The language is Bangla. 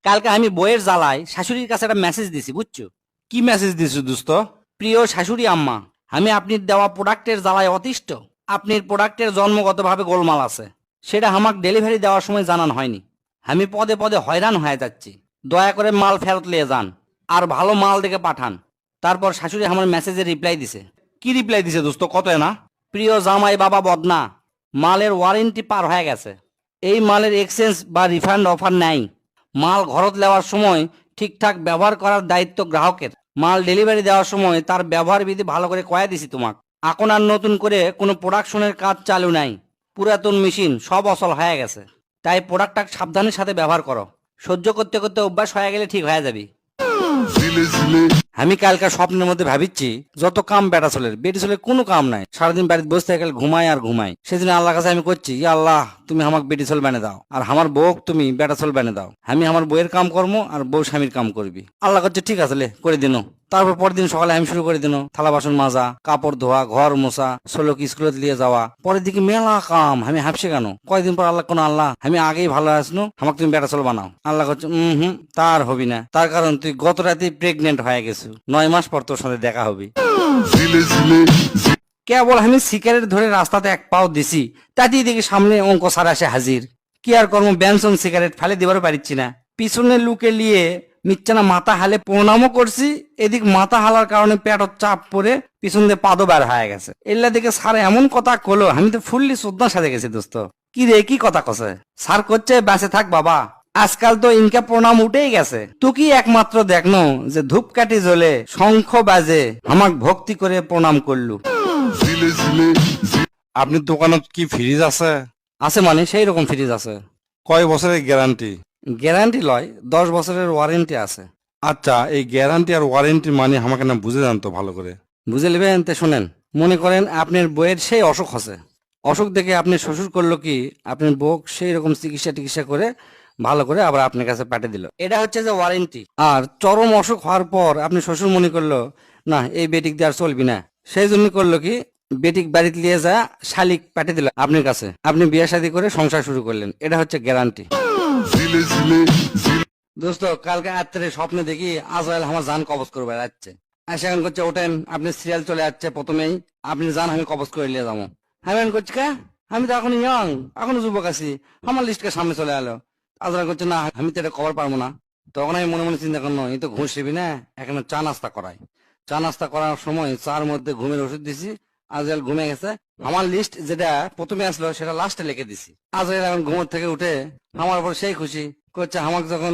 কালকে আমি বইয়ের জ্বালায় শাশুড়ির কাছে একটা মেসেজ দিছি বুঝছো। কি মেসেজ দিছো দোস্ত? প্রিয় শাশুড়ি আম্মা, আমি আপনার দেওয়া প্রোডাক্টের জ্বালায় অতিষ্ঠ। আপনার প্রোডাক্টের জন্মগতভাবে গোলমাল আছে, সেটা আমাকে ডেলিভারি দেওয়ার সময় জানান হয়নি। আমি পদে পদে হয়রান হয়ে যাচ্ছি। দয়া করে মাল ফেরত নিয়ে যান আর ভালো মাল দেখে পাঠান। তারপর শাশুড়ি আমার মেসেজে রিপ্লাই দিছে। কি রিপ্লাই দিছে দোস্ত, কত না? প্রিয় জামাই বাবা বদনা, মালের ওয়ারেন্টি পার হয়ে গেছে। এই মালের এক্সচেঞ্জ বা রিফান্ড অফার নাই। মাল ঘরত নেওয়ার সময় ঠিকঠাক ব্যবহার করার দায়িত্ব গ্রাহকের। মাল ডেলিভারি দেওয়ার সময় তার ব্যবহার বিধি ভালো করে কয়ে দিছি তোমাক। এখন আর নতুন করে কোনো প্রোডাকশনের কাজ চালু নাই। পুরাতন মেশিন সব অচল হয়ে গেছে। তাই প্রোডাক্টটা সাবধানের সাথে ব্যবহার করো। সহ্য করতে করতে অভ্যাস হয়ে গেলে ঠিক হয়ে যাবি। আমি কালকার স্বপ্নের মধ্যে ভাবিচ্ছি যত কাম বেটা ছেলের, বেটি ছেলের কোনো কাম নাই। সারাদিন বাড়িতে বসে থেকে ঘুমাই আর ঘুমাই। সেদিন আল্লাহ কাছে আমি করছি, ইয়া আল্লাহ তুমি আমাকে বেটি ছেলে বানিয়ে দাও, আর আমার বউ তুমি বেটা ছেলে বানিয়ে দাও। আমি আমার বউয়ের কাম কর্ম আর বউ স্বামীর কাম করবি। আল্লাহ করছে ঠিক আছে লে করে দিন। তারপর পরের দিন সকালে আমি শুরু করে দিন থালা বাসন মাজা, কাপড় ধোয়া, ঘর মোছা, ষোলোকে স্কুলে নিয়ে যাওয়া। পরের দিকে মেলা কাম। আমি হাফসে কেন? কয়েকদিন পর আল্লাহ কোন আল্লাহ আমি আগেই ভালো আসনো, আমাকে তুমি বেটা ছেলে বানাও। আল্লাহ করছে তার হবি না, তার কারণ তুই গত রাতে প্রেগনেন্ট হয়ে গেছো, 9 মাস পর তোর সাথে দেখা হবি। কেবল আমি সিগারেট ধরে রাস্তাতে এক পাও দিছি, তাতেই দেখি সামনে অঙ্ক সার আসে হাজির। কি আর কর্ম, বেনসন সিগারেট ফেলে দিবারও পারিচ্ছি না। পিছনে লুকে নিয়ে মিচ্ছানা মাথা হালে প্রণামও করছি। এদিক মাথা হালার কারণে পেটত চাপ পরে পিছন দিয়ে পাদও বের হয়ে গেছে। এল্লা দিকে স্যার এমন কথা কলো, আমি তো ফুললি শ্রদ্ধার সাথে গেছি। দোস্ত কি রে, কি কথা কছে? স্যার করছে বেঁচে থাক বাবা, আজকাল তো ইনকা প্রণাম উঠেই গেছে। তুই কি একমাত্র দেখনো যে ধূপকাঠি জ্বলে শঙ্খ বাজে আমাক ভক্তি করে প্রণাম করলু। আপনার দোকানত কি ফ্রিজ আছে? আছে মানে সেই রকম ফ্রিজ আছে। কয় বছরের গ্যারান্টি? গ্যারান্টি লয়, 10 বছরের ওয়ারেন্টি আছে। আচ্ছা, এই গ্যারান্টি আর ওয়ারেন্টি মানে আমাকে না বুঝে জান তো ভালো করে। বুঝে নেবেন তে শোনেন। মনে করেন আপনার বইয়ের সেই অসুখ আছে, অসুখ দেখে আপনি শ্বশুর করলো কি আপনার বউ সেই রকম চিকিৎসা করে ভালো করে আবার আপনার কাছে পাঠিয়ে দিল, এটা হচ্ছে যে ওয়ারেন্টি। আর চরম অসুখ হওয়ার পর আপনি শ্বশুর মনে করলো না এই বেটিক দিয়ে আর চলবি না, সেই জন্য করলো কি বেটিক বাড়িতে নিয়ে যা শালিক পাঠিয়ে দিল আপনার কাছে, আপনি বিয়ে শাদী করে সংসার শুরু করলেন, এটা হচ্ছে গ্যারান্টি। দোস্ত কালকে রাত্রে স্বপ্নে দেখি আজরাইল আমার জান কবজ করবে যাচ্ছে। আর সেখানে করছে ওঠেন আপনি সিরিয়াল চলে যাচ্ছে, প্রথমেই আপনি জান আমি কবজ করে নিয়ে যাবো। আমি করছি কা আমি তো এখন ইয়ং, এখনো যুবক আছি, আমার লিস্টকে সামনে চলে এলো। আজরাইল করছে না আমি তো এটা কভার পারবো না। তখন আমি মনে মনে চিন্তা করলাম এই তো ঘুষ দিবি না, এখানে চা নাস্তা করাই। চা নাস্তা করার সময় চার মধ্যে ঘুমের ওষুধ দিছি। আজরাইল ঘুমে গেছে। আমার লিস্ট যেটা প্রথমে আসলো সেটা লাস্টে লিখে দিছি। আজরাইল এখন ঘুমোর থেকে উঠে আমার উপর সেই খুশি করছে, আমাকে যখন